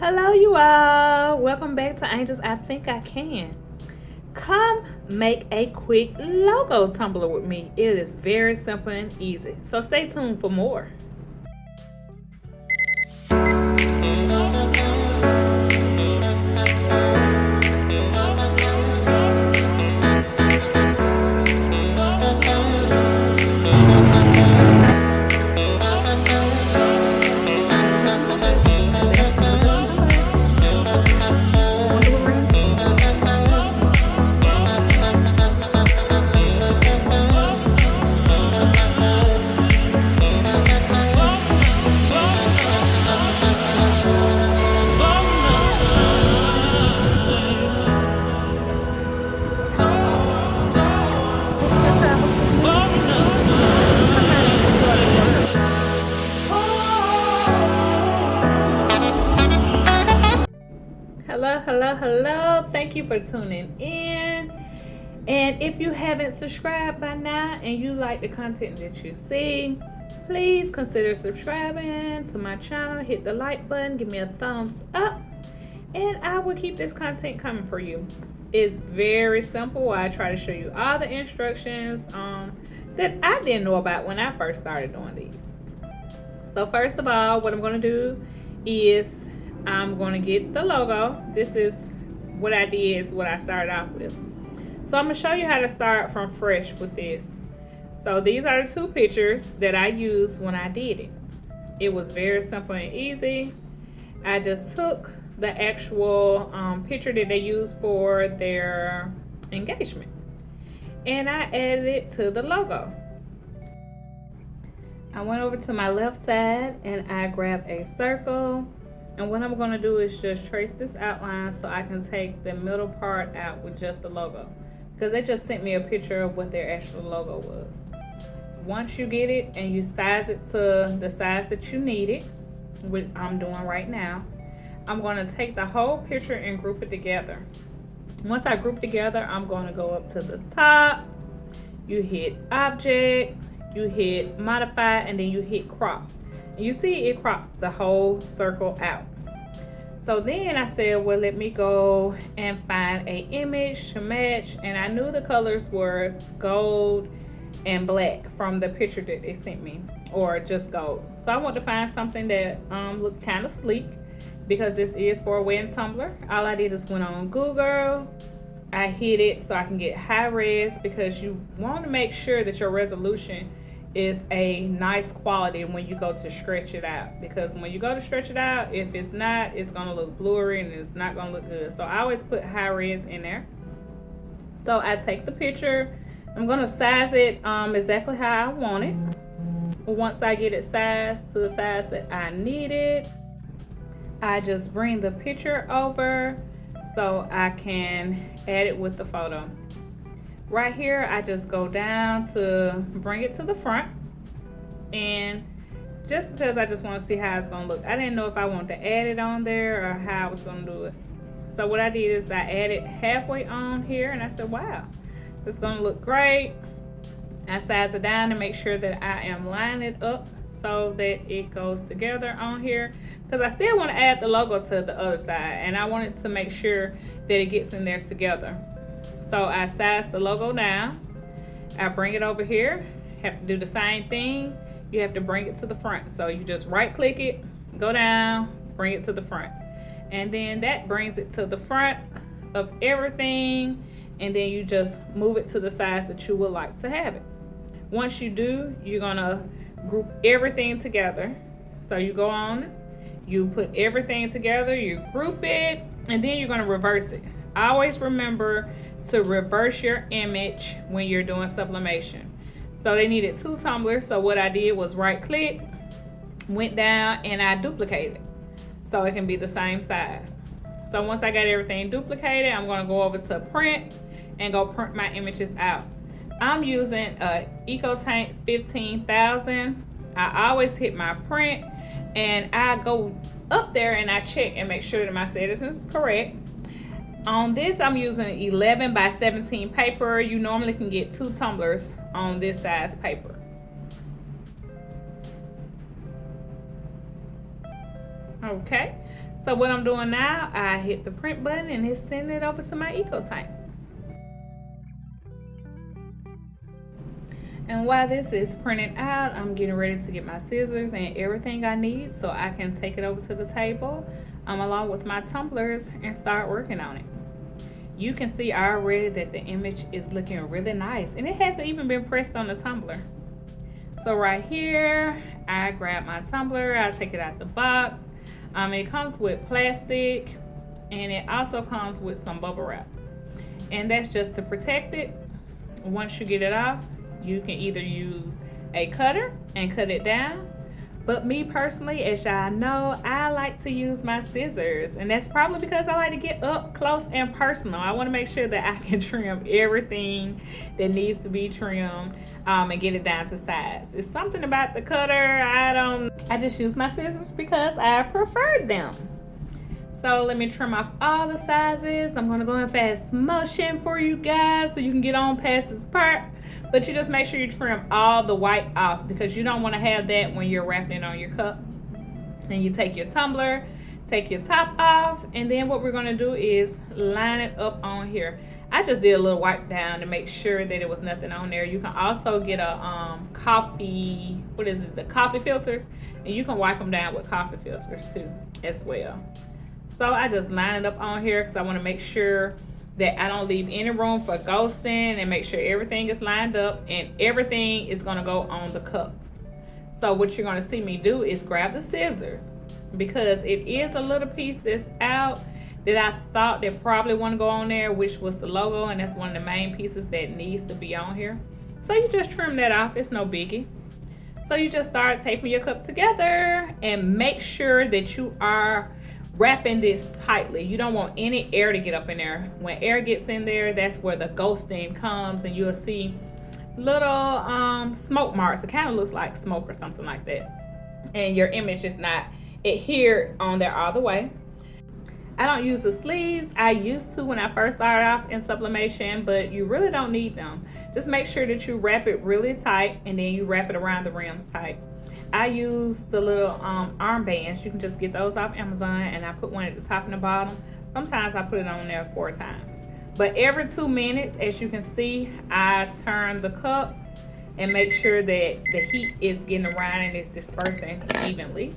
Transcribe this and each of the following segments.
Hello, you all. Welcome back to Angels I Think I Can. Come make a quick logo tumbler with me. It is very simple and easy. So stay tuned for more. Hello. Thank you for tuning in. And if you haven't subscribed by now and you like the content that you see, please consider subscribing to my channel. Hit the like button, give me a thumbs up, and I will keep this content coming for you. It's very simple. I try to show you all the instructions that I didn't know about when I first started doing these. So first of all, what I'm going to do is I'm going to get the logo. This is what I did, is what I started off with. So I'm going to show you how to start from fresh with this. So these are the two pictures that I used when I did it. It was very simple and easy. I just took the actual picture that they used for their engagement, and I added it to the logo. I went over to my left side and I grabbed a circle, and what I'm going to do is just trace this outline so I can take the middle part out with just the logo, because they just sent me a picture of what their actual logo was. Once you get it and you size it to the size that you need it, which I'm doing right now, I'm going to take the whole picture and group it together. Once I group together, I'm going to go up to the top. You hit objects, you hit modify, and then you hit crop. And you see it cropped the whole circle out. So then I said, well, let me go and find a image to match, and I knew the colors were gold and black from the picture that they sent me, or just gold. So I want to find something that looked kind of sleek, because this is for a wedding tumbler. All I did is went on Google. I hit it so I can get high res, because you want to make sure that your resolution is a nice quality when you go to stretch it out, because when you go to stretch it out, if it's not, it's going to look blurry and it's not going to look good. So I always put high res in there. So I take the picture, I'm going to size it exactly how I want it. Once I get it sized to the size that I need it, I just bring the picture over so I can add it with the photo. Right here, I just go down to bring it to the front, and just because I just want to see how it's going to look. I didn't know if I wanted to add it on there or how I was going to do it. So what I did is I added halfway on here, and I said, wow, it's going to look great. I size it down to make sure that I am lining it up so that it goes together on here, because I still want to add the logo to the other side, and I wanted to make sure that it gets in there together. So I size the logo down, I bring it over here, have to do the same thing. You have to bring it to the front. So you just right click it, go down, bring it to the front. And then that brings it to the front of everything, and then you just move it to the size that you would like to have it. Once you do, you're gonna group everything together. So you go on, you put everything together, you group it, and then you're gonna reverse it. Always remember to reverse your image when you're doing sublimation. So they needed two tumblers, so what I did was right click, went down, and I duplicated it so it can be the same size. So once I got everything duplicated, I'm going to go over to print and go print my images out. I'm using a EcoTank 15,000. I always hit my print, and I go up there and I check and make sure that my settings is correct. On this, I'm using 11 by 17 paper. You normally can get 2 tumblers on this size paper. Okay, so what I'm doing now, I hit the print button and it's sending it over to my eco tank. And while this is printed out, I'm getting ready to get my scissors and everything I need so I can take it over to the table along with my tumblers and start working on it. You can see already that the image is looking really nice, and it hasn't even been pressed on the tumbler. So right here, I grab my tumbler, I take it out the box. It comes with plastic, and it also comes with some bubble wrap. And that's just to protect it. Once you get it off, you can either use a cutter and cut it down. But me personally, as y'all know, I like to use my scissors. And that's probably because I like to get up close and personal. I want to make sure that I can trim everything that needs to be trimmed and get it down to size. It's something about the cutter, I just use my scissors because I prefer them. So let me trim off all the sizes. I'm gonna go in fast motion for you guys so you can get on past this part. But you just make sure you trim all the white off because you don't wanna have that when you're wrapping it on your cup. And you take your tumbler, take your top off, and then what we're gonna do is line it up on here. I just did a little wipe down to make sure that there was nothing on there. You can also get a the coffee filters, and you can wipe them down with coffee filters too as well. So I just line it up on here because I want to make sure that I don't leave any room for ghosting and make sure everything is lined up and everything is going to go on the cup. So what you're going to see me do is grab the scissors because it is a little piece that's out that I thought that probably want to go on there, which was the logo, and that's one of the main pieces that needs to be on here. So you just trim that off. It's no biggie. So you just start taping your cup together and make sure that you are wrapping this tightly. You don't want any air to get up in there. When air gets in there, that's where the ghosting comes, and you'll see little smoke marks. It kind of looks like smoke or something like that, and your image is not adhered on there all the way. I don't use the sleeves. I used to when I first started off in sublimation, but you really don't need them. Just make sure that you wrap it really tight, and then you wrap it around the rims tight. I use the little armbands. You can just get those off Amazon, and I put one at the top and the bottom. Sometimes I put it on there 4 times. But every 2 minutes, as you can see, I turn the cup and make sure that the heat is getting around and it's dispersing evenly.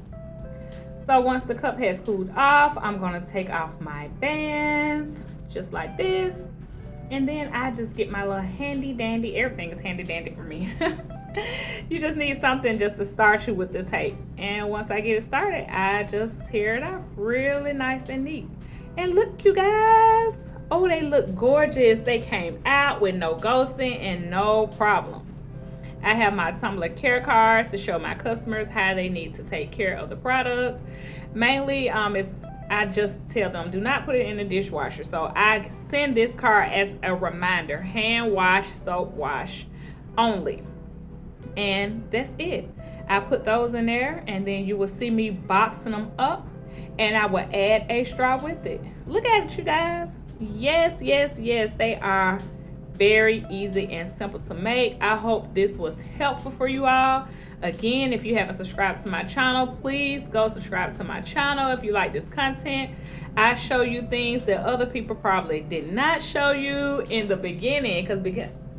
So once the cup has cooled off, I'm gonna take off my bands, just like this. And then I just get my little handy dandy, everything is handy dandy for me. You just need something just to start you with the tape. And once I get it started, I just tear it off really nice and neat. And look, you guys, oh, they look gorgeous. They came out with no ghosting and no problems. I have my Tumbler care cards to show my customers how they need to take care of the products. Mainly, I just tell them, do not put it in the dishwasher. So I send this card as a reminder, hand wash, soap wash only. And that's it. I put those in there, and then you will see me boxing them up, and I will add a straw with it. Look at it, you guys. Yes, yes, yes, they are very easy and simple to make. I hope this was helpful for you all. Again, if you haven't subscribed to my channel, please go subscribe to my channel. If you like this content, I show you things that other people probably did not show you in the beginning, because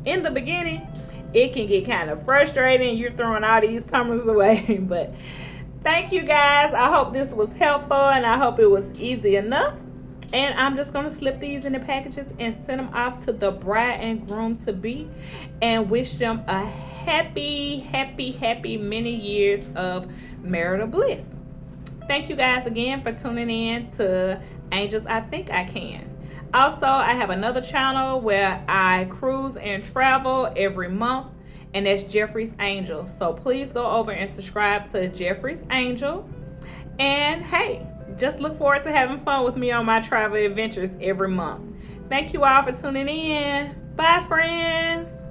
in the beginning it can get kind of frustrating. You're throwing all these tumblers away. But thank you guys. I hope this was helpful, and I hope it was easy enough. And I'm just going to slip these in the packages and send them off to the bride and groom to be, and wish them a happy, happy, happy many years of marital bliss. Thank you guys again for tuning in to Angels I Think I Can. Also, I have another channel where I cruise and travel every month, and that's Jeffrey's Angel. So please go over and subscribe to Jeffrey's Angel. And hey, just look forward to having fun with me on my travel adventures every month. Thank you all for tuning in. Bye, friends.